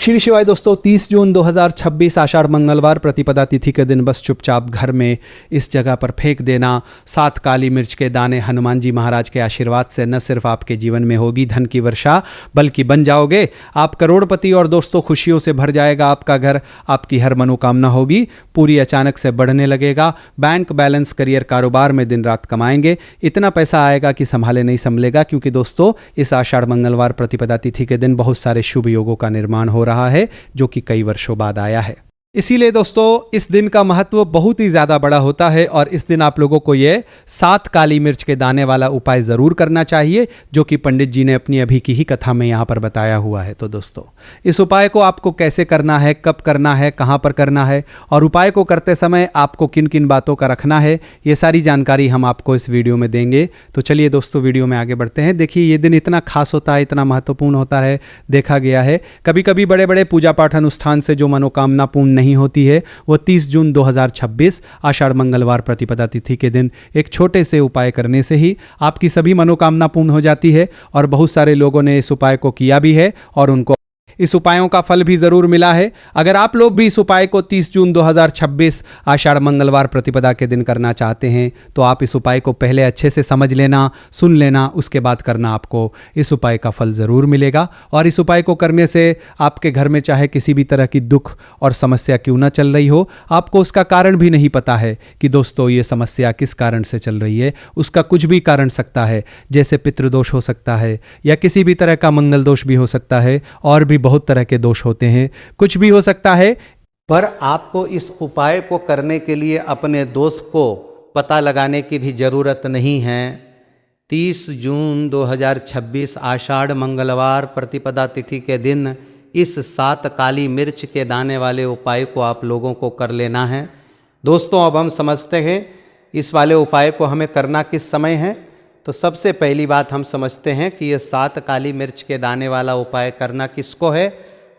श्री शिवाय दोस्तों, 30 जून 2026 आषाढ़ मंगलवार प्रतिपदा तिथि के दिन बस चुपचाप घर में इस जगह पर फेंक देना 7 काली मिर्च के दाने हनुमान जी महाराज के आशीर्वाद से न सिर्फ आपके जीवन में होगी धन की वर्षा, बल्कि बन जाओगे आप करोड़पति। और दोस्तों, खुशियों से भर जाएगा आपका घर, आपकी हर मनोकामना होगी पूरी, अचानक से बढ़ने लगेगा बैंक बैलेंस, करियर, कारोबार में दिन रात कमाएंगे, इतना पैसा आएगा कि संभाले नहीं संभलेगा। क्योंकि दोस्तों, इस आषाढ़ मंगलवार प्रतिपदा तिथि के दिन बहुत सारे शुभ योगों का निर्माण हो रहा है, जो कि कई वर्षों बाद आया है। इसीलिए दोस्तों, इस दिन का महत्व बहुत ही ज़्यादा बड़ा होता है और इस दिन आप लोगों को ये 7 काली मिर्च के दाने वाला उपाय ज़रूर करना चाहिए, जो कि पंडित जी ने अपनी अभी की ही कथा में यहाँ पर बताया हुआ है। तो दोस्तों, इस उपाय को आपको कैसे करना है, कब करना है, कहाँ पर करना है और उपाय को करते समय आपको किन किन बातों का रखना है, ये सारी जानकारी हम आपको इस वीडियो में देंगे। तो चलिए दोस्तों, वीडियो में आगे बढ़ते हैं। देखिए, ये दिन इतना खास होता है, इतना महत्वपूर्ण होता है, देखा गया है कभी कभी बड़े बड़े पूजा पाठ अनुष्ठान से जो मनोकामना पूर्ण नहीं होती है, वो 30 जून 2026 आषाढ़ मंगलवार प्रतिपदा तिथि के दिन एक छोटे से उपाय करने से ही आपकी सभी मनोकामना पूर्ण हो जाती है। और बहुत सारे लोगों ने इस उपाय को किया भी है और उनको इस उपायों का फल भी ज़रूर मिला है। अगर आप लोग भी इस उपाय को 30 जून 2026 आषाढ़ मंगलवार प्रतिपदा के दिन करना चाहते हैं, तो आप इस उपाय को पहले अच्छे से समझ लेना, सुन लेना, उसके बाद करना, आपको इस उपाय का फल ज़रूर मिलेगा। और इस उपाय को करने से आपके घर में चाहे किसी भी तरह की दुख और समस्या क्यों ना चल रही हो, आपको उसका कारण भी नहीं पता है कि दोस्तों ये समस्या किस कारण से चल रही है, उसका कुछ भी कारण सकता है, जैसे पितृदोष हो सकता है या किसी भी तरह का मंगल दोष भी हो सकता है, और भी बहुत तरह के दोष होते हैं, कुछ भी हो सकता है। पर आपको इस उपाय को करने के लिए अपने दोष को पता लगाने की भी ज़रूरत नहीं है। 30 जून 2026 आषाढ़ मंगलवार प्रतिपदा तिथि के दिन इस 7 काली मिर्च के दाने वाले उपाय को आप लोगों को कर लेना है। दोस्तों, अब हम समझते हैं इस वाले उपाय को हमें करना किस समय है। तो सबसे पहली बात हम समझते हैं कि ये 7 काली मिर्च के दाने वाला उपाय करना किसको है।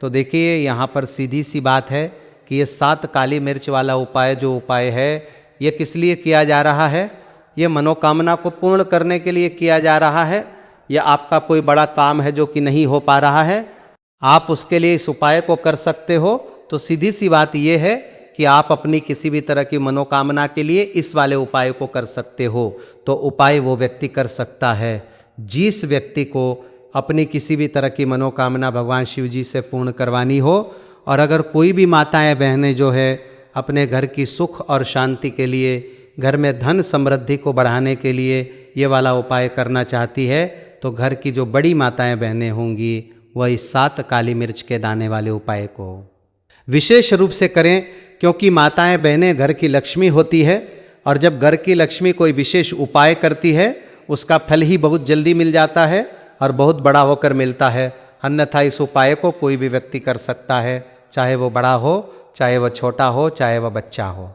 तो देखिए, यहाँ पर सीधी सी बात है कि ये 7 काली मिर्च वाला उपाय जो उपाय है, ये किस लिए किया जा रहा है। ये मनोकामना को पूर्ण करने के लिए किया जा रहा है, या आपका कोई बड़ा काम है जो कि नहीं हो पा रहा है, आप उसके लिए इस उपाय को कर सकते हो। तो सीधी सी बात ये है कि आप अपनी किसी भी तरह की मनोकामना के लिए इस वाले उपाय को कर सकते हो। तो उपाय वो व्यक्ति कर सकता है जिस व्यक्ति को अपनी किसी भी तरह की मनोकामना भगवान शिव जी से पूर्ण करवानी हो। और अगर कोई भी माताएं बहनें जो है अपने घर की सुख और शांति के लिए, घर में धन समृद्धि को बढ़ाने के लिए ये वाला उपाय करना चाहती है, तो घर की जो बड़ी माताएं बहनें होंगी वह इस 7 काली मिर्च के दाने वाले उपाय को विशेष रूप से करें, क्योंकि माताएं बहनें घर की लक्ष्मी होती है और जब घर की लक्ष्मी कोई विशेष उपाय करती है, उसका फल ही बहुत जल्दी मिल जाता है और बहुत बड़ा होकर मिलता है। अन्यथा इस उपाय को कोई भी व्यक्ति कर सकता है, चाहे वो बड़ा हो, चाहे वह छोटा हो, चाहे वह बच्चा हो।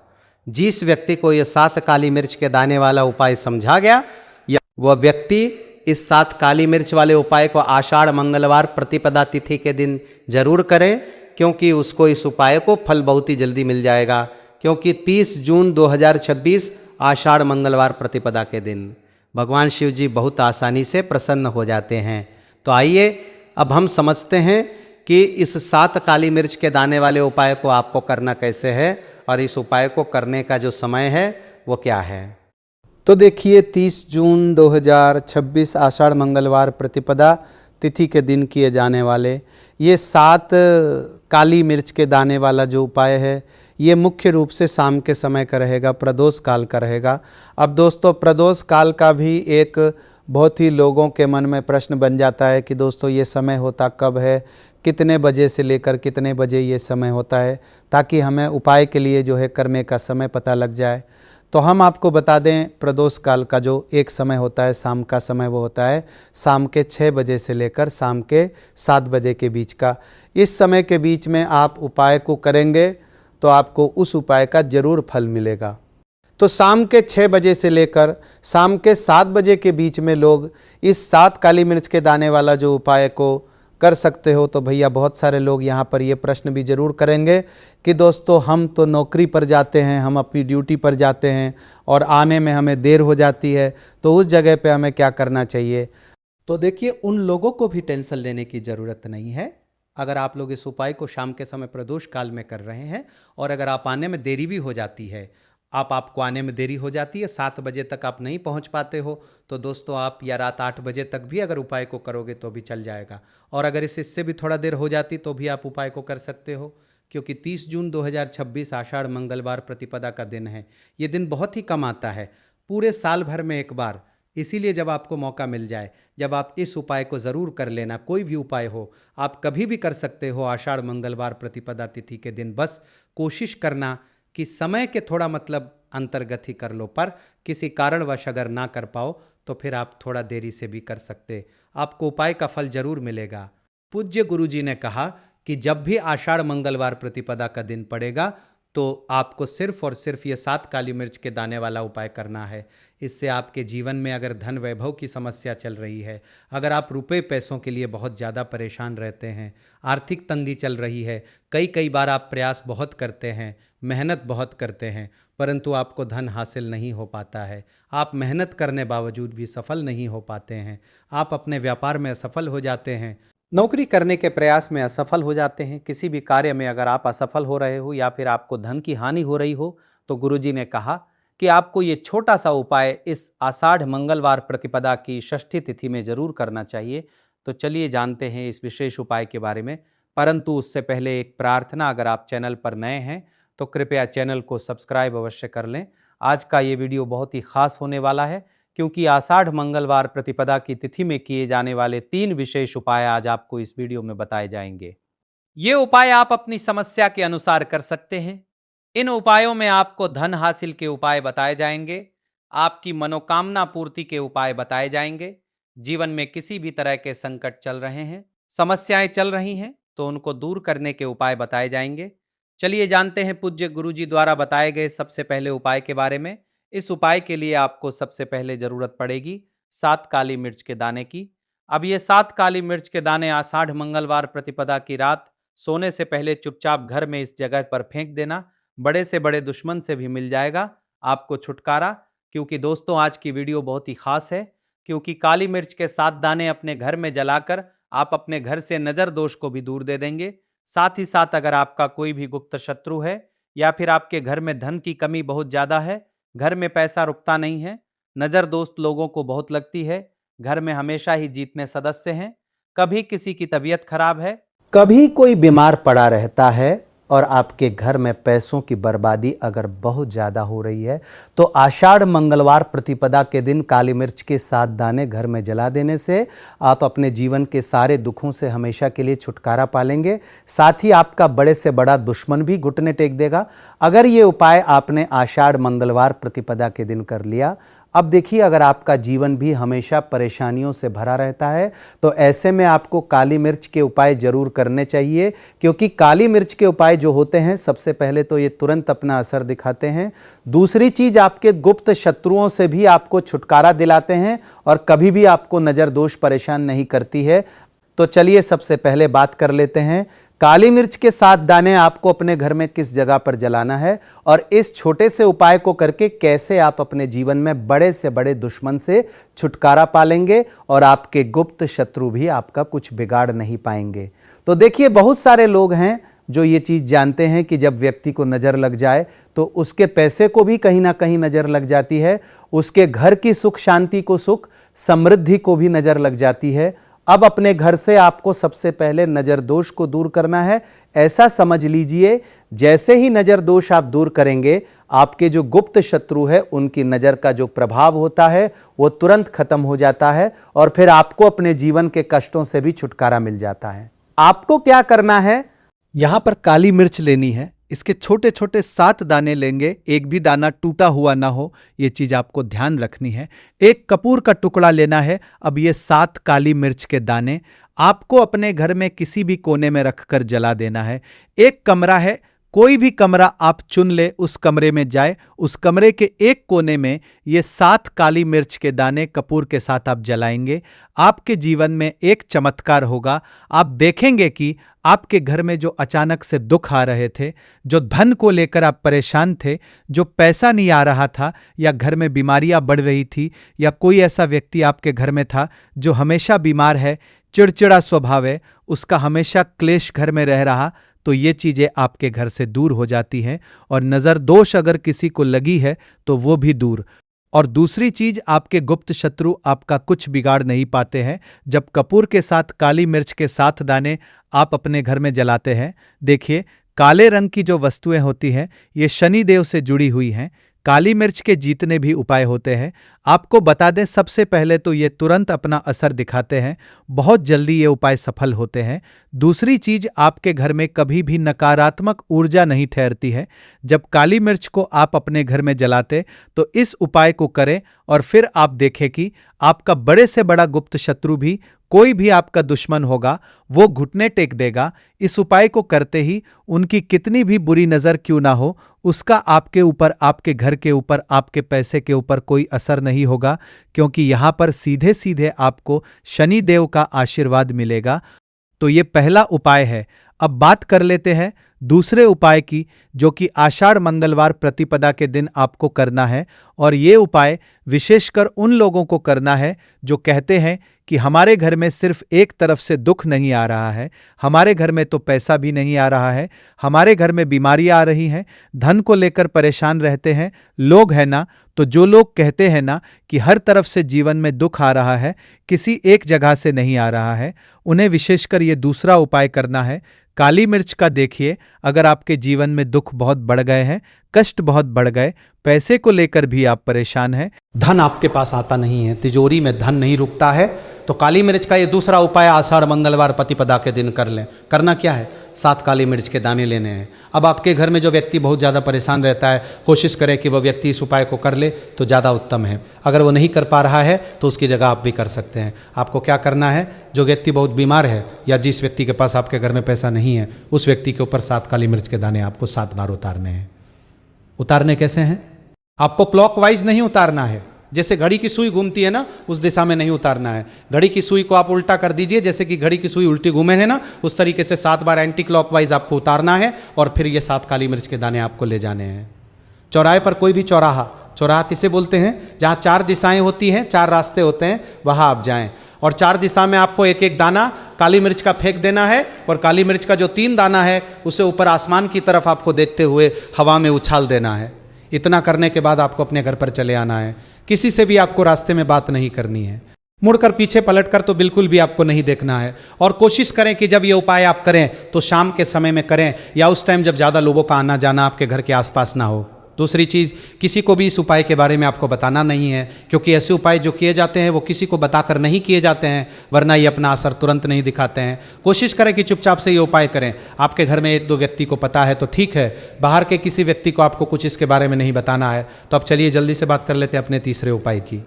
जिस व्यक्ति को ये 7 काली मिर्च के दाने वाला उपाय समझा गया, या वह व्यक्ति इस 7 काली मिर्च वाले उपाय को आषाढ़ मंगलवार प्रतिपदा तिथि के दिन जरूर करे, क्योंकि उसको इस उपाय को फल बहुत ही जल्दी मिल जाएगा। क्योंकि 30 जून 2026 आषाढ़ मंगलवार प्रतिपदा के दिन भगवान शिव जी बहुत आसानी से प्रसन्न हो जाते हैं। तो आइए अब हम समझते हैं कि इस 7 काली मिर्च के दाने वाले उपाय को आपको करना कैसे है और इस उपाय को करने का जो समय है वो क्या है। तो देखिए, 30 जून 2026 आषाढ़ मंगलवार प्रतिपदा तिथि के दिन किए जाने वाले ये 7 काली मिर्च के दाने वाला जो उपाय है, ये मुख्य रूप से शाम के समय का रहेगा, प्रदोष काल का रहेगा। अब दोस्तों, प्रदोष काल का भी एक बहुत ही लोगों के मन में प्रश्न बन जाता है कि दोस्तों ये समय होता कब है, कितने बजे से लेकर कितने बजे ये समय होता है, ताकि हमें उपाय के लिए जो है करने का समय पता लग जाए। तो हम आपको बता दें, प्रदोष काल का जो एक समय होता है, शाम का समय, वो होता है शाम के 6 बजे से लेकर शाम के 7 बजे के बीच का। इस समय के बीच में आप उपाय को करेंगे तो आपको उस उपाय का जरूर फल मिलेगा। तो शाम के 6 बजे से लेकर शाम के 7 बजे के बीच में लोग इस 7 काली मिर्च के दाने वाला जो उपाय को कर सकते हो। तो भैया, बहुत सारे लोग यहाँ पर ये प्रश्न भी ज़रूर करेंगे कि दोस्तों हम तो नौकरी पर जाते हैं, हम अपनी ड्यूटी पर जाते हैं और आने में हमें देर हो जाती है, तो उस जगह पे हमें क्या करना चाहिए। तो देखिए, उन लोगों को भी टेंशन लेने की ज़रूरत नहीं है। अगर आप लोग इस उपाय को शाम के समय प्रदोष काल में कर रहे हैं और अगर आप आने में देरी भी हो जाती है, आपको आने में देरी हो जाती है, 7 बजे तक आप नहीं पहुंच पाते हो, तो दोस्तों आप या रात 8 बजे तक भी अगर उपाय को करोगे तो भी चल जाएगा। और अगर इससे भी थोड़ा देर हो जाती तो भी आप उपाय को कर सकते हो, क्योंकि 30 जून 2026 आषाढ़ मंगलवार प्रतिपदा का दिन है। ये दिन बहुत ही कम आता है, पूरे साल भर में एक बार। इसीलिए जब आपको मौका मिल जाए, जब आप इस उपाय को ज़रूर कर लेना। कोई भी उपाय हो, आप कभी भी कर सकते हो आषाढ़ मंगलवार प्रतिपदा तिथि के दिन। बस कोशिश करना कि समय के थोड़ा अंतर्गत ही कर लो, पर किसी कारणवश अगर ना कर पाओ तो फिर आप थोड़ा देरी से भी कर सकते, आपको उपाय का फल जरूर मिलेगा। पूज्य गुरुजी ने कहा कि जब भी आषाढ़ मंगलवार प्रतिपदा का दिन पड़ेगा तो आपको सिर्फ और सिर्फ ये 7 काली मिर्च के दाने वाला उपाय करना है। इससे आपके जीवन में अगर धन वैभव की समस्या चल रही है, अगर आप रुपए पैसों के लिए बहुत ज़्यादा परेशान रहते हैं, आर्थिक तंगी चल रही है, कई बार आप प्रयास बहुत करते हैं, मेहनत बहुत करते हैं, परंतु आपको धन हासिल नहीं हो पाता है, आप मेहनत करने बावजूद भी सफल नहीं हो पाते हैं, आप अपने व्यापार में असफल हो जाते हैं, नौकरी करने के प्रयास में असफल हो जाते हैं, किसी भी कार्य में अगर आप असफल हो रहे हो या फिर आपको धन की हानि हो रही हो, तो गुरुजी ने कहा कि आपको ये छोटा सा उपाय इस आषाढ़ मंगलवार प्रतिपदा की षष्ठी तिथि में जरूर करना चाहिए। तो चलिए जानते हैं इस विशेष उपाय के बारे में, परंतु उससे पहले एक प्रार्थना। अगर आप चैनल पर नए हैं तो कृपया चैनल को सब्सक्राइब अवश्य कर लें। आज का ये वीडियो बहुत ही खास होने वाला है, क्योंकि आषाढ़ मंगलवार प्रतिपदा की तिथि में किए जाने वाले 3 विशेष उपाय आज आपको इस वीडियो में बताए जाएंगे। ये उपाय आप अपनी समस्या के अनुसार कर सकते हैं। इन उपायों में आपको धन हासिल के उपाय बताए जाएंगे, आपकी मनोकामना पूर्ति के उपाय बताए जाएंगे। जीवन में किसी भी तरह के संकट चल रहे हैं, समस्याएं चल रही हैं, तो उनको दूर करने के उपाय बताए जाएंगे। चलिए जानते हैं पूज्य गुरुजी द्वारा बताए गए सबसे पहले उपाय के बारे में। इस उपाय के लिए आपको सबसे पहले जरूरत पड़ेगी 7 काली मिर्च के दाने की। अब ये 7 काली मिर्च के दाने आषाढ़ मंगलवार प्रतिपदा की रात सोने से पहले चुपचाप घर में इस जगह पर फेंक देना। बड़े से बड़े दुश्मन से भी मिल जाएगा आपको छुटकारा। क्योंकि दोस्तों आज की वीडियो बहुत ही खास है, क्योंकि काली मिर्च के 7 दाने अपने घर में जलाकर आप अपने घर से नजर दोष को भी दूर दे देंगे। साथ ही साथ अगर आपका कोई भी गुप्त शत्रु है या फिर आपके घर में धन की कमी बहुत ज्यादा है, घर में पैसा रुकता नहीं है, नजर दोस्त लोगों को बहुत लगती है, घर में हमेशा ही जीतने सदस्य हैं, कभी किसी की तबीयत खराब है, कभी कोई बीमार पड़ा रहता है और आपके घर में पैसों की बर्बादी अगर बहुत ज़्यादा हो रही है, तो आषाढ़ मंगलवार प्रतिपदा के दिन काली मिर्च के 7 दाने घर में जला देने से आप अपने जीवन के सारे दुखों से हमेशा के लिए छुटकारा पालेंगे। साथ ही आपका बड़े से बड़ा दुश्मन भी घुटने टेक देगा। अगर ये उपाय आपने आषाढ़ मंगलवार प्रतिपदा के दिन कर लिया, अब देखिए अगर आपका जीवन भी हमेशा परेशानियों से भरा रहता है, तो ऐसे में आपको काली मिर्च के उपाय जरूर करने चाहिए। क्योंकि काली मिर्च के उपाय जो होते हैं, सबसे पहले तो ये तुरंत अपना असर दिखाते हैं, दूसरी चीज आपके गुप्त शत्रुओं से भी आपको छुटकारा दिलाते हैं और कभी भी आपको नजर दोष परेशान नहीं करती है। तो चलिए सबसे पहले बात कर लेते हैं काली मिर्च के 7 दाने आपको अपने घर में किस जगह पर जलाना है और इस छोटे से उपाय को करके कैसे आप अपने जीवन में बड़े से बड़े दुश्मन से छुटकारा पालेंगे और आपके गुप्त शत्रु भी आपका कुछ बिगाड़ नहीं पाएंगे। तो देखिए बहुत सारे लोग हैं जो ये चीज़ जानते हैं कि जब व्यक्ति को नज़र लग जाए तो उसके पैसे को भी कहीं ना कहीं नज़र लग जाती है, उसके घर की सुख शांति को, सुख समृद्धि को भी नज़र लग जाती है। अब अपने घर से आपको सबसे पहले नज़र दोष को दूर करना है। ऐसा समझ लीजिए जैसे ही नज़र दोष आप दूर करेंगे, आपके जो गुप्त शत्रु है उनकी नज़र का जो प्रभाव होता है वो तुरंत खत्म हो जाता है और फिर आपको अपने जीवन के कष्टों से भी छुटकारा मिल जाता है। आपको क्या करना है, यहां पर काली मिर्च लेनी है, इसके छोटे छोटे 7 दाने लेंगे, एक भी दाना टूटा हुआ ना हो, ये चीज़ आपको ध्यान रखनी है। एक कपूर का टुकड़ा लेना है। अब ये 7 काली मिर्च के दाने आपको अपने घर में किसी भी कोने में रखकर जला देना है। एक कमरा है, कोई भी कमरा आप चुन ले, उस कमरे में जाए, उस कमरे के एक कोने में ये 7 काली मिर्च के दाने कपूर के साथ आप जलाएंगे। आपके जीवन में एक चमत्कार होगा। आप देखेंगे कि आपके घर में जो अचानक से दुख आ रहे थे, जो धन को लेकर आप परेशान थे, जो पैसा नहीं आ रहा था, या घर में बीमारियां बढ़ रही थी, या कोई ऐसा व्यक्ति आपके घर में था जो हमेशा बीमार है, चिड़चिड़ा स्वभाव है, उसका हमेशा क्लेश घर में रह रहा तो ये चीजें आपके घर से दूर हो जाती हैं, और नजर दोष अगर किसी को लगी है तो वो भी दूर। और दूसरी चीज, आपके गुप्त शत्रु आपका कुछ बिगाड़ नहीं पाते हैं जब कपूर के साथ काली मिर्च के 7 दाने आप अपने घर में जलाते हैं। देखिए, काले रंग की जो वस्तुएं होती हैं ये शनि देव से जुड़ी हुई हैं। काली मिर्च के जितने भी उपाय होते हैं, आपको बता दें, सबसे पहले तो ये तुरंत अपना असर दिखाते हैं, बहुत जल्दी ये उपाय सफल होते हैं। दूसरी चीज, आपके घर में कभी भी नकारात्मक ऊर्जा नहीं ठहरती है। जब काली मिर्च को आप अपने घर में जलाते तो इस उपाय को करें और फिर आप देखें कि आपका बड़े से बड़ा गुप्त शत्रु भी, कोई भी आपका दुश्मन होगा, वो घुटने टेक देगा। इस उपाय को करते ही उनकी कितनी भी बुरी नजर क्यों ना हो, उसका आपके ऊपर, आपके घर के ऊपर, आपके पैसे के ऊपर कोई असर नहीं होगा, क्योंकि यहां पर सीधे सीधे आपको शनि देव का आशीर्वाद मिलेगा। तो ये पहला उपाय है। अब बात कर लेते हैं दूसरे उपाय की, जो कि आषाढ़ मंगलवार प्रतिपदा के दिन आपको करना है। और ये उपाय विशेषकर उन लोगों को करना है जो कहते हैं कि हमारे घर में सिर्फ एक तरफ से दुख नहीं आ रहा है, हमारे घर में तो पैसा भी नहीं आ रहा है, हमारे घर में बीमारियां आ रही हैं, धन को लेकर परेशान रहते हैं लोग, है ना। तो जो लोग कहते हैं ना कि हर तरफ से जीवन में दुख आ रहा है, किसी एक जगह से नहीं आ रहा है, उन्हें विशेषकर ये दूसरा उपाय करना है। काली मिर्च का देखिए, अगर आपके जीवन में दुख बहुत बढ़ गए हैं, कष्ट बहुत बढ़ गए, पैसे को लेकर भी आप परेशान हैं, धन आपके पास आता नहीं है, तिजोरी में धन नहीं रुकता है, तो काली मिर्च का ये दूसरा उपाय आषाढ़ मंगलवार प्रतिपदा के दिन कर लें। करना क्या है, 7 काली मिर्च के दाने लेने हैं। अब आपके घर में जो व्यक्ति बहुत ज़्यादा परेशान रहता है, कोशिश करें कि वह व्यक्ति इस उपाय को कर ले तो ज़्यादा उत्तम है। अगर वो नहीं कर पा रहा है तो उसकी जगह आप भी कर सकते हैं। आपको क्या करना है, जो व्यक्ति बहुत बीमार है या जिस व्यक्ति के पास आपके घर में पैसा नहीं है, उस व्यक्ति के ऊपर 7 काली मिर्च के दाने आपको 7 बार उतारने हैं। उतारने कैसे हैं, आपको क्लॉकवाइज नहीं उतारना है, जैसे घड़ी की सुई घूमती है ना, उस दिशा में नहीं उतारना है। घड़ी की सुई को आप उल्टा कर दीजिए, जैसे कि घड़ी की सुई उल्टी घूमे है ना, उस तरीके से 7 बार एंटी क्लॉकवाइज आपको उतारना है और फिर ये 7 काली मिर्च के दाने आपको ले जाने हैं। चौराहे पर कोई भी चौराहा किसे बोलते हैं, जहाँ 4 दिशाएं होती हैं, 4 रास्ते होते हैं, वहाँ आप जाएं और 4 दिशा में आपको एक एक दाना काली मिर्च का फेंक देना है। और काली मिर्च का जो 3 दाना है उसे ऊपर आसमान की तरफ आपको देखते हुए हवा में उछाल देना है। इतना करने के बाद आपको अपने घर पर चले आना है। किसी से भी आपको रास्ते में बात नहीं करनी है, मुड़कर पीछे पलटकर तो बिल्कुल भी आपको नहीं देखना है। और कोशिश करें कि जब ये उपाय आप करें तो शाम के समय में करें या उस टाइम जब ज़्यादा लोगों का आना जाना आपके घर के आसपास ना हो। दूसरी चीज़, किसी को भी इस उपाय के बारे में आपको बताना नहीं है, क्योंकि ऐसे उपाय जो किए जाते हैं वो किसी को बताकर नहीं किए जाते हैं, वरना ये अपना असर तुरंत नहीं दिखाते हैं। कोशिश करें कि चुपचाप से ये उपाय करें। आपके घर में 1-2 व्यक्ति को पता है तो ठीक है, बाहर के किसी व्यक्ति को आपको कुछ इसके बारे में नहीं बताना है। तो अब चलिए जल्दी से बात कर लेते हैं अपने तीसरे उपाय की।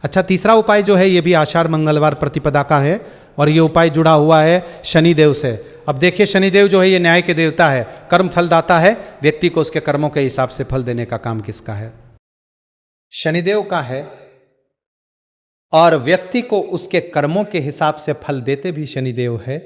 अच्छा, तीसरा उपाय जो है ये भी आषाढ़ मंगलवार प्रतिपदा का है और ये उपाय जुड़ा हुआ है शनिदेव से। अब देखिए, शनिदेव जो है ये न्याय के देवता है, कर्म फलदाता है, व्यक्ति को उसके कर्मों के हिसाब से फल देने का काम किसका है, शनिदेव का है। और व्यक्ति को उसके कर्मों के हिसाब से फल देते भी शनिदेव है।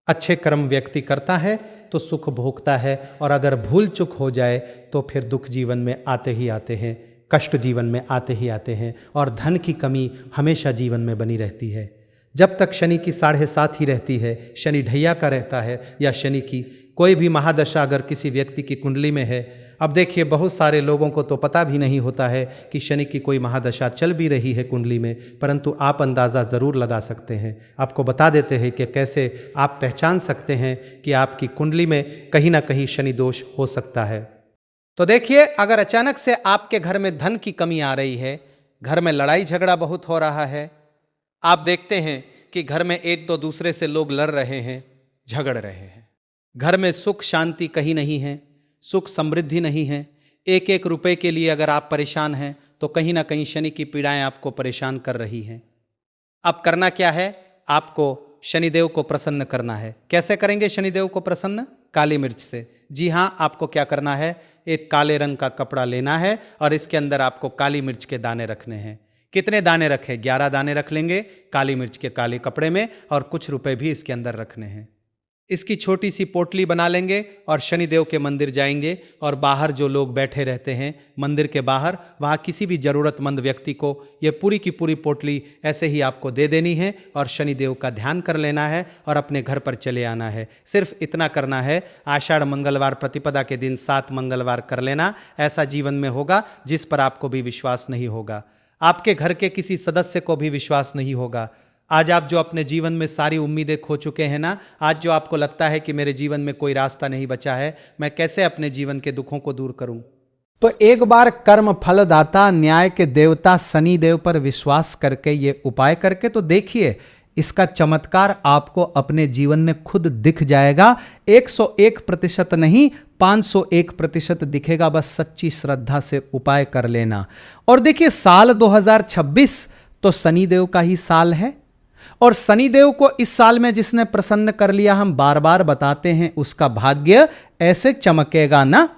अच्छे कर्म व्यक्ति करता है तो सुख भोगता है, और अगर भूल चूक हो जाए तो फिर दुख जीवन में आते ही आते हैं, कष्ट जीवन में आते ही आते हैं, और धन की कमी हमेशा जीवन में बनी रहती है। जब तक शनि की 7.5 ही रहती है, शनि ढैया का रहता है, या शनि की कोई भी महादशा अगर किसी व्यक्ति की कुंडली में है। अब देखिए, बहुत सारे लोगों को तो पता भी नहीं होता है कि शनि की कोई महादशा चल भी रही है कुंडली में, परंतु आप अंदाज़ा ज़रूर लगा सकते हैं। आपको बता देते हैं कि कैसे आप पहचान सकते हैं कि आपकी कुंडली में कहीं ना कहीं शनि दोष हो सकता है। तो देखिए, अगर अचानक से आपके घर में धन की कमी आ रही है, घर में लड़ाई झगड़ा बहुत हो रहा है, आप देखते हैं कि घर में एक तो दूसरे से लोग लड़ रहे हैं, झगड़ रहे हैं, घर में सुख शांति कहीं नहीं है, सुख समृद्धि नहीं है, एक एक रुपए के लिए अगर आप परेशान हैं तो कहीं ना कहीं शनि की पीड़ाएं आपको परेशान कर रही हैं। अब करना क्या है, आपको शनिदेव को प्रसन्न करना है। कैसे करेंगे शनिदेव को प्रसन्न? काली मिर्च से। जी हाँ, आपको क्या करना है, एक काले रंग का कपड़ा लेना है और इसके अंदर आपको काली मिर्च के दाने रखने हैं। कितने दाने रखें? 11 दाने रख लेंगे काली मिर्च के काले कपड़े में, और कुछ रुपए भी इसके अंदर रखने हैं। इसकी छोटी सी पोटली बना लेंगे और शनिदेव के मंदिर जाएंगे और बाहर जो लोग बैठे रहते हैं मंदिर के बाहर, वहाँ किसी भी ज़रूरतमंद व्यक्ति को ये पूरी की पूरी पोटली ऐसे ही आपको दे देनी है और शनिदेव का ध्यान कर लेना है और अपने घर पर चले आना है। सिर्फ इतना करना है। आषाढ़ मंगलवार प्रतिपदा के दिन 7 मंगलवार कर लेना। ऐसा जीवन में होगा जिस पर आपको भी विश्वास नहीं होगा, आपके घर के किसी सदस्य को भी विश्वास नहीं होगा। आज आप जो अपने जीवन में सारी उम्मीदें खो चुके हैं ना, आज जो आपको लगता है कि मेरे जीवन में कोई रास्ता नहीं बचा है, मैं कैसे अपने जीवन के दुखों को दूर करूं, तो एक बार कर्म फलदाता न्याय के देवता शनि देव पर विश्वास करके ये उपाय करके तो देखिए, इसका चमत्कार आपको अपने जीवन में खुद दिख जाएगा। 101% नहीं, 501% दिखेगा। बस सच्ची श्रद्धा से उपाय कर लेना। और देखिए, साल 2026 तो शनिदेव का ही साल है और शनिदेव को इस साल में जिसने प्रसन्न कर लिया, हम बार बार बताते हैं, उसका भाग्य ऐसे चमकेगा ना,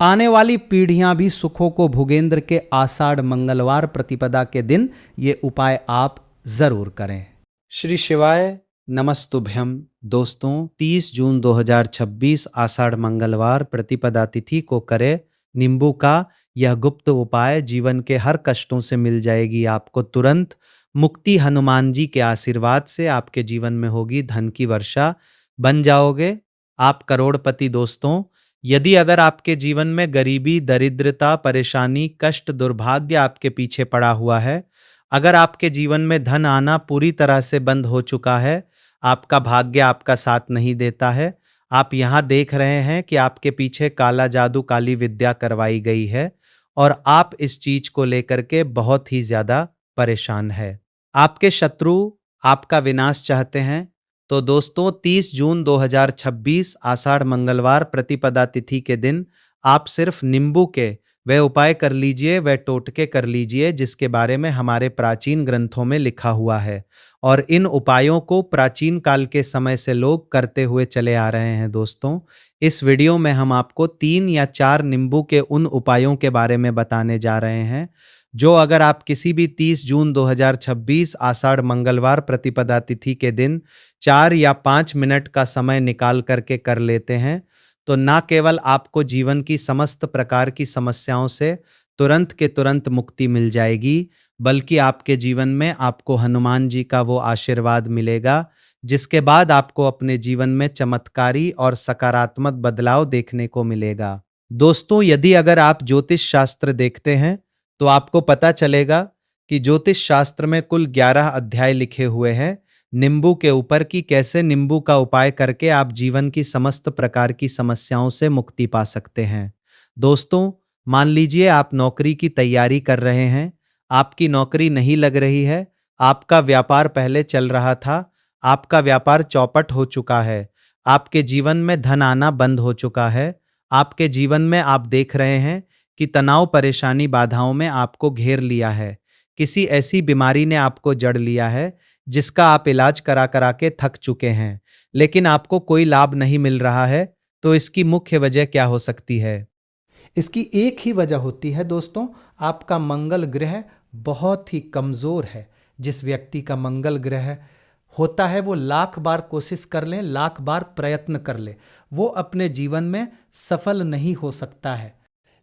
आने वाली पीढ़ियां भी सुखों को भुगेंद्र के आषाढ़ मंगलवार प्रतिपदा के दिन ये उपाय आप जरूर करें। श्री शिवाय नमस्तुभ्यम। दोस्तों, 30 जून 2026 आषाढ़ मंगलवार प्रतिपदा तिथि को करें नींबू का यह गुप्त उपाय। जीवन के हर कष्टों से मिल जाएगी आपको तुरंत मुक्ति। हनुमान जी के आशीर्वाद से आपके जीवन में होगी धन की वर्षा, बन जाओगे आप करोड़पति। दोस्तों, यदि अगर आपके जीवन में गरीबी, दरिद्रता, परेशानी, कष्ट, दुर्भाग्य आपके पीछे पड़ा हुआ है, अगर आपके जीवन में धन आना पूरी तरह से बंद हो चुका है, आपका भाग्य आपका साथ नहीं देता है, आप यहाँ देख रहे हैं कि आपके पीछे काला जादू, काली विद्या करवाई गई है और आप इस चीज को लेकर के बहुत ही ज्यादा परेशान है, आपके शत्रु आपका विनाश चाहते हैं, तो दोस्तों 30 जून 2026 आषाढ़ मंगलवार प्रतिपदा तिथि के दिन आप सिर्फ नींबू के वह उपाय कर लीजिए, वह टोटके कर लीजिए जिसके बारे में हमारे प्राचीन ग्रंथों में लिखा हुआ है। और इन उपायों को प्राचीन काल के समय से लोग करते हुए चले आ रहे हैं। दोस्तों, इस वीडियो में हम आपको 3 या 4 नींबू के उन उपायों के बारे में बताने जा रहे हैं जो अगर आप किसी भी 30 जून 2026 आषाढ़ मंगलवार प्रतिपदा तिथि के दिन 4 या 5 मिनट का समय निकाल करके कर लेते हैं तो ना केवल आपको जीवन की समस्त प्रकार की समस्याओं से तुरंत के तुरंत मुक्ति मिल जाएगी, बल्कि आपके जीवन में आपको हनुमान जी का वो आशीर्वाद मिलेगा जिसके बाद आपको अपने जीवन में चमत्कारी और सकारात्मक बदलाव देखने को मिलेगा। दोस्तों, यदि अगर आप ज्योतिष शास्त्र देखते हैं तो आपको पता चलेगा कि ज्योतिष शास्त्र में कुल 11 अध्याय लिखे हुए हैं नींबू के ऊपर कि कैसे नींबू का उपाय करके आप जीवन की समस्त प्रकार की समस्याओं से मुक्ति पा सकते हैं। दोस्तों, मान लीजिए आप नौकरी की तैयारी कर रहे हैं, आपकी नौकरी नहीं लग रही है, आपका व्यापार पहले चल रहा था, आपका व्यापार चौपट हो चुका है, आपके जीवन में धन आना बंद हो चुका है, आपके जीवन में आप देख रहे हैं कि तनाव, परेशानी, बाधाओं में आपको घेर लिया है, किसी ऐसी बीमारी ने आपको जड़ लिया है जिसका आप इलाज करा करा के थक चुके हैं, लेकिन आपको कोई लाभ नहीं मिल रहा है, तो इसकी मुख्य वजह क्या हो सकती है? इसकी एक ही वजह होती है दोस्तों, आपका मंगल ग्रह बहुत ही कमजोर है। जिस व्यक्ति का मंगल ग्रह होता है वो लाख बार कोशिश कर ले, लाख बार प्रयत्न कर ले, वो अपने जीवन में सफल नहीं हो सकता है।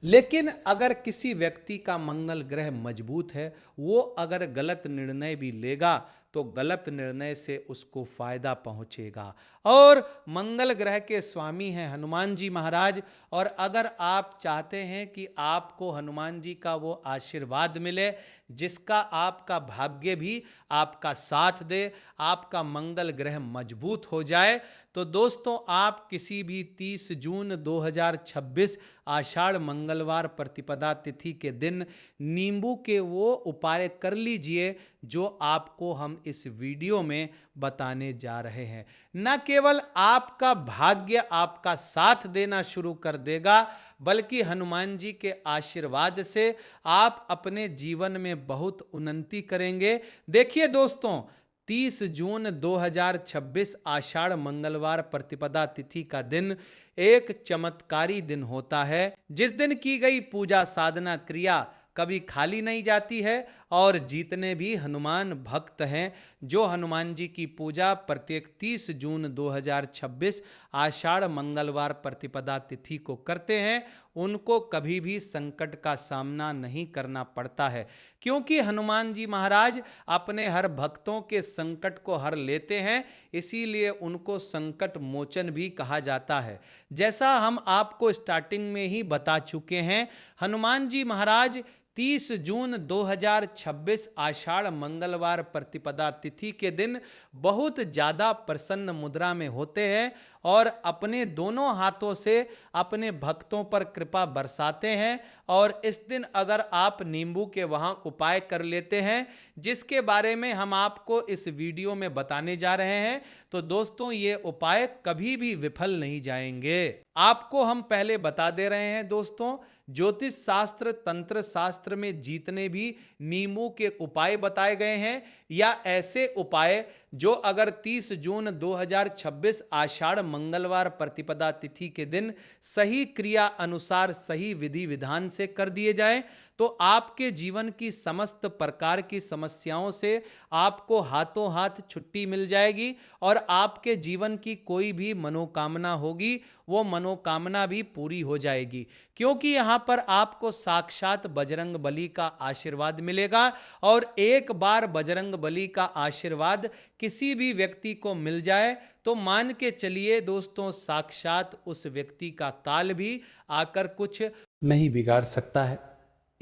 लेकिन अगर किसी व्यक्ति का मंगल ग्रह मजबूत है, वो अगर गलत निर्णय भी लेगा तो गलत निर्णय से उसको फायदा पहुंचेगा। और मंगल ग्रह के स्वामी हैं हनुमान जी महाराज, और अगर आप चाहते हैं कि आपको हनुमान जी का वो आशीर्वाद मिले जिसका आपका भाग्य भी आपका साथ दे, आपका मंगल ग्रह मजबूत हो जाए, तो दोस्तों आप किसी भी 30 जून 2026 आषाढ़ मंगलवार प्रतिपदा तिथि के दिन नींबू के वो उपाय कर लीजिए जो आपको हम इस वीडियो में बताने जा रहे हैं। न केवल आपका भाग्य आपका साथ देना शुरू कर देगा, बल्कि हनुमान जी के आशीर्वाद से आप अपने जीवन में बहुत उन्नति करेंगे। देखिए दोस्तों, 30 जून 2026 आषाढ़ मंगलवार प्रतिपदा तिथि का दिन एक चमत्कारी दिन होता है। जिस दिन की गई पूजा, साधना, क्रिया कभी खाली नहीं जाती है। और जितने भी हनुमान भक्त हैं जो हनुमान जी की पूजा प्रत्येक 30 जून 2026 आषाढ़ मंगलवार प्रतिपदा तिथि को करते हैं, उनको कभी भी संकट का सामना नहीं करना पड़ता है, क्योंकि हनुमान जी महाराज अपने हर भक्तों के संकट को हर लेते हैं, इसीलिए उनको संकट मोचन भी कहा जाता है। जैसा हम आपको स्टार्टिंग में ही बता चुके हैं, हनुमान जी महाराज 30 जून 2026 आषाढ़ मंगलवार प्रतिपदा तिथि के दिन बहुत ज़्यादा प्रसन्न मुद्रा में होते हैं और अपने दोनों हाथों से अपने भक्तों पर कृपा बरसाते हैं। और इस दिन अगर आप नींबू के वहाँ उपाय कर लेते हैं, जिसके बारे में हम आपको इस वीडियो में बताने जा रहे हैं, तो दोस्तों ये उपाय कभी भी विफल नहीं जाएंगे। आपको हम पहले बता दे रहे हैं दोस्तों, ज्योतिष शास्त्र तंत्र शास्त्र में जितने भी नींबू के उपाय बताए गए हैं, या ऐसे उपाय जो अगर 30 जून 2026 आषाढ़ मंगलवार प्रतिपदा तिथि के दिन सही क्रिया अनुसार सही विधि विधान से कर दिए जाएं, तो आपके जीवन की समस्त प्रकार की समस्याओं से आपको हाथों हाथ छुट्टी मिल जाएगी और आपके जीवन की कोई भी मनोकामना होगी वो मनोकामना भी पूरी हो जाएगी, क्योंकि यहाँ पर आपको साक्षात बजरंग बली का आशीर्वाद मिलेगा। और एक बार बजरंग बली का आशीर्वाद किसी भी व्यक्ति को मिल जाए तो मान के चलिए दोस्तों, साक्षात उस व्यक्ति का काल भी आकर कुछ नहीं बिगाड़ सकता है।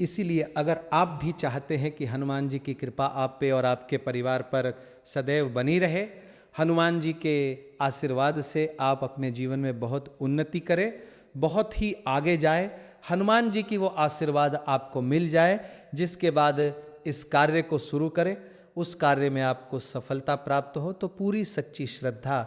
इसीलिए अगर आप भी चाहते हैं कि हनुमान जी की कृपा आप पे और आपके परिवार पर सदैव बनी रहे, हनुमान जी के आशीर्वाद से आप अपने जीवन में बहुत उन्नति करें, बहुत ही आगे जाए, हनुमान जी की वो आशीर्वाद आपको मिल जाए, जिसके बाद इस कार्य को शुरू करें, उस कार्य में आपको सफलता प्राप्त हो, तो पूरी सच्ची श्रद्धा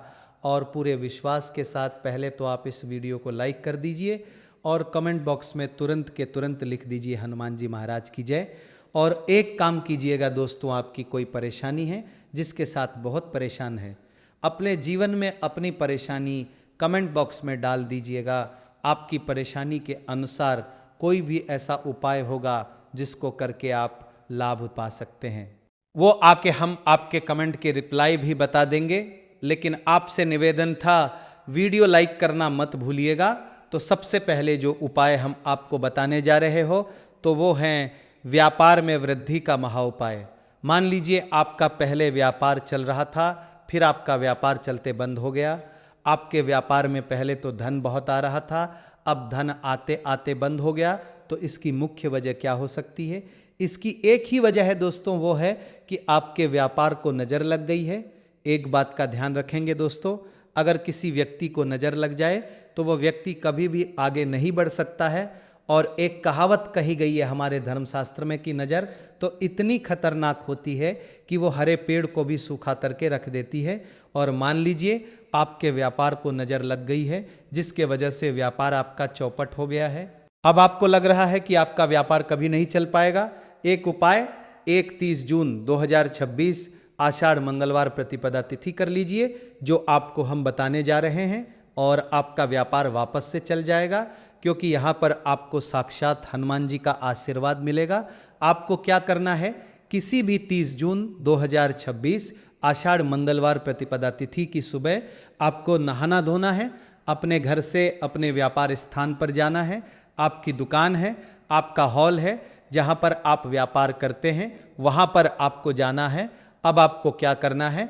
और पूरे विश्वास के साथ पहले तो आप इस वीडियो को लाइक कर दीजिए और कमेंट बॉक्स में तुरंत के तुरंत लिख दीजिए हनुमान जी महाराज की जय। और एक काम कीजिएगा दोस्तों, आपकी कोई परेशानी है, जिसके साथ बहुत परेशान है, अपने जीवन में अपनी परेशानी कमेंट बॉक्स में डाल दीजिएगा। आपकी परेशानी के अनुसार कोई भी ऐसा उपाय होगा जिसको करके आप लाभ पा सकते हैं, वो आके हम आपके कमेंट के रिप्लाई भी बता देंगे। लेकिन आपसे निवेदन था, वीडियो लाइक करना मत भूलिएगा। तो सबसे पहले जो उपाय हम आपको बताने जा रहे हो तो वो हैं व्यापार में वृद्धि का महा उपाय। मान लीजिए आपका पहले व्यापार चल रहा था, फिर आपका व्यापार चलते बंद हो गया। आपके व्यापार में पहले तो धन बहुत आ रहा था, अब धन आते आते बंद हो गया। तो इसकी मुख्य वजह क्या हो सकती है? इसकी एक ही वजह है दोस्तों, वो है कि आपके व्यापार को नज़र लग गई है। एक बात का ध्यान रखेंगे दोस्तों, अगर किसी व्यक्ति को नज़र लग जाए तो वह व्यक्ति कभी भी आगे नहीं बढ़ सकता है। और एक कहावत कही गई है हमारे धर्मशास्त्र में कि नज़र तो इतनी खतरनाक होती है कि वो हरे पेड़ को भी सूखा करके रख देती है। और मान लीजिए आपके व्यापार को नज़र लग गई है, जिसके वजह से व्यापार आपका चौपट हो गया है। अब आपको लग रहा है कि आपका व्यापार कभी नहीं चल पाएगा। एक उपाय 31 जून 2026 आषाढ़ मंगलवार प्रतिपदा तिथि कर लीजिए, जो आपको हम बताने जा रहे हैं, और आपका व्यापार वापस से चल जाएगा, क्योंकि यहाँ पर आपको साक्षात हनुमान जी का आशीर्वाद मिलेगा। आपको क्या करना है, किसी भी 30 जून 2026 आषाढ़ मंगलवार प्रतिपदा तिथि की सुबह आपको नहाना धोना है, अपने घर से अपने व्यापार स्थान पर जाना है। आपकी दुकान है, आपका हॉल है, जहाँ पर आप व्यापार करते हैं, वहाँ पर आपको जाना है। अब आपको क्या करना है,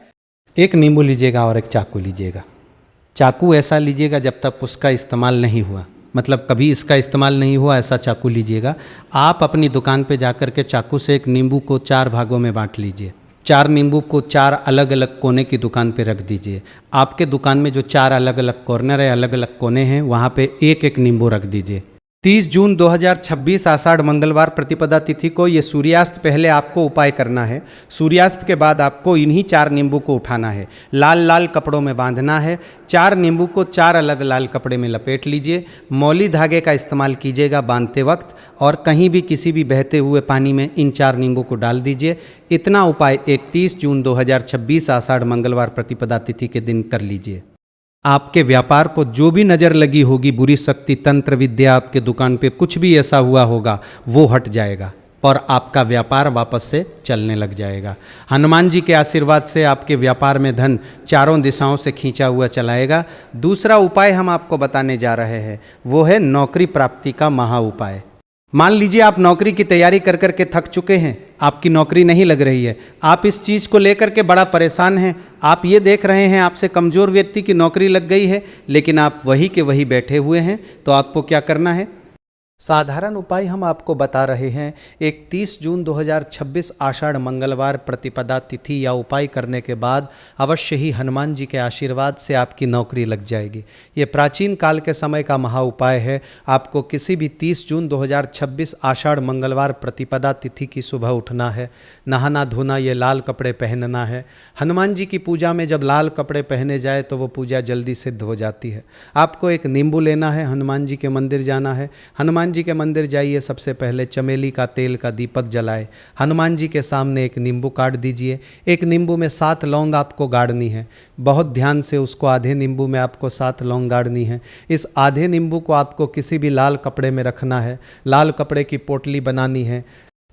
एक नींबू लीजिएगा और एक चाकू लीजिएगा। चाकू ऐसा लीजिएगा जब तक उसका इस्तेमाल नहीं हुआ, मतलब कभी इसका इस्तेमाल नहीं हुआ, ऐसा चाकू लीजिएगा। आप अपनी दुकान पे जाकर के चाकू से एक नींबू को 4 भागों में बांट लीजिए। 4 नींबू को 4 अलग अलग कोने की दुकान पे रख दीजिए। आपके दुकान में जो 4 अलग अलग कॉर्नर है, अलग अलग कोने हैं, वहाँ पे एक एक नींबू रख दीजिए। 30 जून 2026 आषाढ़ मंगलवार प्रतिपदा तिथि को ये सूर्यास्त पहले आपको उपाय करना है। सूर्यास्त के बाद आपको इन्हीं 4 नींबू को उठाना है, लाल लाल कपड़ों में बांधना है। 4 नींबू को 4 अलग लाल कपड़े में लपेट लीजिए। मौली धागे का इस्तेमाल कीजिएगा बांधते वक्त, और कहीं भी किसी भी बहते हुए पानी में इन 4 नींबू को डाल दीजिए। इतना उपाय 31 जून 2026 आषाढ़ मंगलवार प्रतिपदा तिथि के दिन कर लीजिए। आपके व्यापार को जो भी नज़र लगी होगी, बुरी शक्ति, तंत्र विद्या, आपके दुकान पे कुछ भी ऐसा हुआ होगा, वो हट जाएगा। और आपका व्यापार वापस से चलने लग जाएगा। हनुमान जी के आशीर्वाद से आपके व्यापार में धन चारों दिशाओं से खींचा हुआ चलाएगा। दूसरा उपाय हम आपको बताने जा रहे हैं, वो है नौकरी प्राप्ति का महा उपाय। मान लीजिए आप नौकरी की तैयारी कर कर के थक चुके हैं, आपकी नौकरी नहीं लग रही है, आप इस चीज़ को लेकर के बड़ा परेशान हैं। आप ये देख रहे हैं आपसे कमज़ोर व्यक्ति की नौकरी लग गई है, लेकिन आप वही के वही बैठे हुए हैं। तो आपको क्या करना है? साधारण उपाय हम आपको बता रहे हैं। 31 जून 2026 आषाढ़ मंगलवार प्रतिपदा तिथि या उपाय करने के बाद अवश्य ही हनुमान जी के आशीर्वाद से आपकी नौकरी लग जाएगी। ये प्राचीन काल के समय का महा उपाय है। आपको किसी भी 30 जून 2026 आषाढ़ मंगलवार प्रतिपदा तिथि की सुबह उठना है, नहाना धोना, ये लाल कपड़े पहनना है। हनुमान जी की पूजा में जब लाल कपड़े पहने जाए तो वो पूजा जल्दी सिद्ध हो जाती है। आपको एक नींबू लेना है, हनुमान जी के मंदिर जाना है। हनुमान जी के मंदिर जाइए, सबसे पहले चमेली का तेल का दीपक जलाए, हनुमान जी के सामने एक नींबू काट दीजिए। एक नींबू में 7 लौंग आपको गाड़नी है। बहुत ध्यान से उसको, आधे नींबू में आपको 7 लौंग गाड़नी है। इस आधे नींबू को आपको किसी भी लाल कपड़े में रखना है। लाल कपड़े की पोटली बनानी है।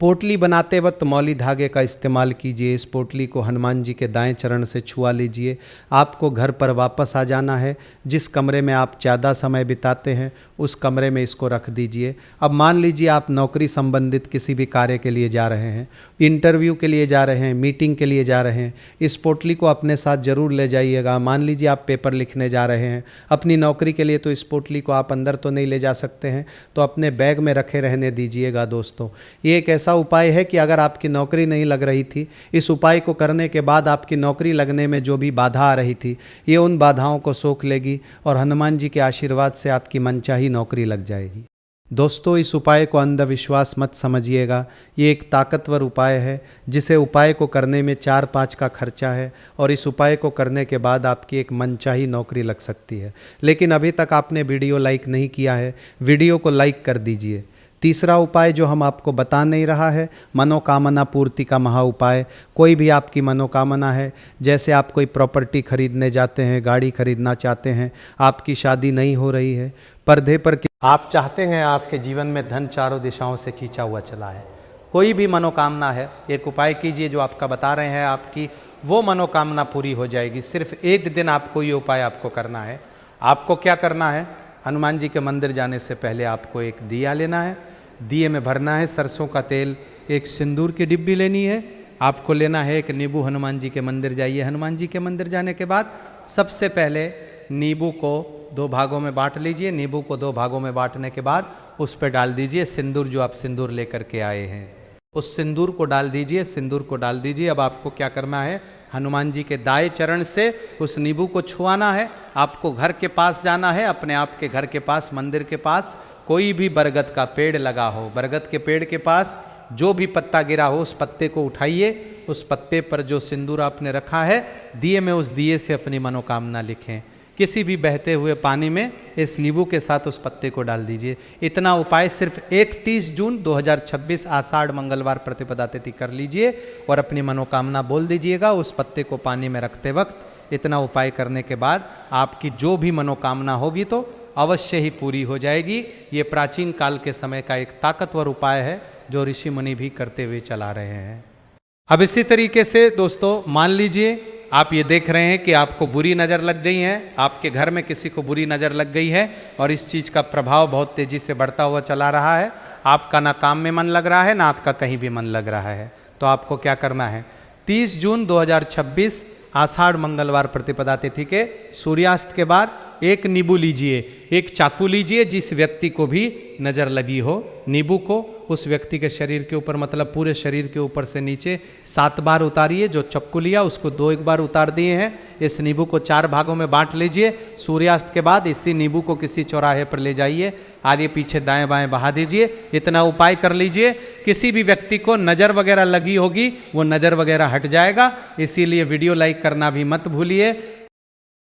पोटली बनाते वक्त मौली धागे का इस्तेमाल कीजिए। इस पोटली को हनुमान जी के दाएं चरण से छुआ लीजिए। आपको घर पर वापस आ जाना है। जिस कमरे में आप ज़्यादा समय बिताते हैं उस कमरे में इसको रख दीजिए। अब मान लीजिए आप नौकरी संबंधित किसी भी कार्य के लिए जा रहे हैं, इंटरव्यू के लिए जा रहे हैं, मीटिंग के लिए जा रहे हैं, इस पोटली को अपने साथ ज़रूर ले जाइएगा। मान लीजिए आप पेपर लिखने जा रहे हैं अपनी नौकरी के लिए, तो इस पोटली को आप अंदर तो नहीं ले जा सकते हैं, तो अपने बैग में रखे रहने दीजिएगा। दोस्तों, ये एक ऐसा उपाय है कि अगर आपकी नौकरी नहीं लग रही थी, इस उपाय को करने के बाद आपकी नौकरी लगने में जो भी बाधा आ रही थी, ये उन बाधाओं को सोख लेगी और हनुमान जी के आशीर्वाद से आपकी मनचाही नौकरी लग जाएगी। दोस्तों, इस उपाय को अंधविश्वास मत समझिएगा। ये एक ताकतवर उपाय है जिसे उपाय को करने में 4-5 का खर्चा है और इस उपाय को करने के बाद आपकी एक मनचाही नौकरी लग सकती है। लेकिन अभी तक आपने वीडियो लाइक नहीं किया है, वीडियो को लाइक कर दीजिए। तीसरा उपाय जो हम आपको बता नहीं रहा है, मनोकामना पूर्ति का महा उपाय। कोई भी आपकी मनोकामना है, जैसे आप कोई प्रॉपर्टी खरीदने जाते हैं, गाड़ी खरीदना चाहते हैं, आपकी शादी नहीं हो रही है, पर्दे पर आप चाहते हैं आपके जीवन में धन चारों दिशाओं से खींचा हुआ चला है, कोई भी मनोकामना है, एक उपाय कीजिए जो आपका बता रहे हैं, आपकी वो मनोकामना पूरी हो जाएगी। सिर्फ एक दिन आपको ये उपाय आपको करना है। आपको क्या करना है? हनुमान जी के मंदिर जाने से पहले आपको एक दिया लेना है। दिए में भरना है सरसों का तेल, एक सिंदूर की डिब्बी लेनी है, आपको लेना है एक नींबू। हनुमान जी के मंदिर जाइए। हनुमान जी के मंदिर जाने के बाद सबसे पहले नींबू को 2 भागों में बांट लीजिए। नींबू को 2 भागों में बांटने के बाद उस पर डाल दीजिए सिंदूर, जो आप सिंदूर लेकर के आए हैं, उस सिंदूर को डाल दीजिए। सिंदूर को डाल दीजिए। अब आपको क्या करना है? हनुमान जी के दाएं चरण से उस नींबू को छुआना है। आपको घर के पास जाना है, अपने आप के घर के पास, मंदिर के पास कोई भी बरगद का पेड़ लगा हो, बरगद के पेड़ के पास जो भी पत्ता गिरा हो उस पत्ते को उठाइए। उस पत्ते पर जो सिंदूर आपने रखा है दिए में, उस दिए से अपनी मनोकामना लिखें। किसी भी बहते हुए पानी में इस नींबू के साथ उस पत्ते को डाल दीजिए। इतना उपाय सिर्फ 31 जून 2026 आषाढ़ मंगलवार प्रतिपदा तिथि कर लीजिए और अपनी मनोकामना बोल दीजिएगा उस पत्ते को पानी में रखते वक्त। इतना उपाय करने के बाद आपकी जो भी मनोकामना होगी तो अवश्य ही पूरी हो जाएगी। ये प्राचीन काल के समय का एक ताकतवर उपाय है जो ऋषि मुनि भी करते हुए चला रहे हैं। अब इसी तरीके से दोस्तों, मान लीजिए आप ये देख रहे हैं कि आपको बुरी नज़र लग गई है, आपके घर में किसी को बुरी नज़र लग गई है और इस चीज़ का प्रभाव बहुत तेज़ी से बढ़ता हुआ चला रहा है। आपका ना काम में मन लग रहा है, ना आपका कहीं भी मन लग रहा है। तो आपको क्या करना है? 30 जून 2026 आषाढ़ मंगलवार प्रतिपदा तिथि के सूर्यास्त के बाद एक नींबू लीजिए, एक चाकू लीजिए। जिस व्यक्ति को भी नज़र लगी हो, नींबू को उस व्यक्ति के शरीर के ऊपर, मतलब पूरे शरीर के ऊपर से नीचे 7 बार उतारिए। जो चाकू लिया उसको 2 बार उतार दिए हैं। इस नींबू को 4 भागों में बांट लीजिए। सूर्यास्त के बाद इसी नींबू को किसी चौराहे पर ले जाइए, आगे पीछे दाएं बाएं बहा दीजिए। इतना उपाय कर लीजिए। किसी भी व्यक्ति को नज़र वगैरह लगी होगी वो नज़र वगैरह हट जाएगा। इसीलिए वीडियो लाइक करना भी मत भूलिए।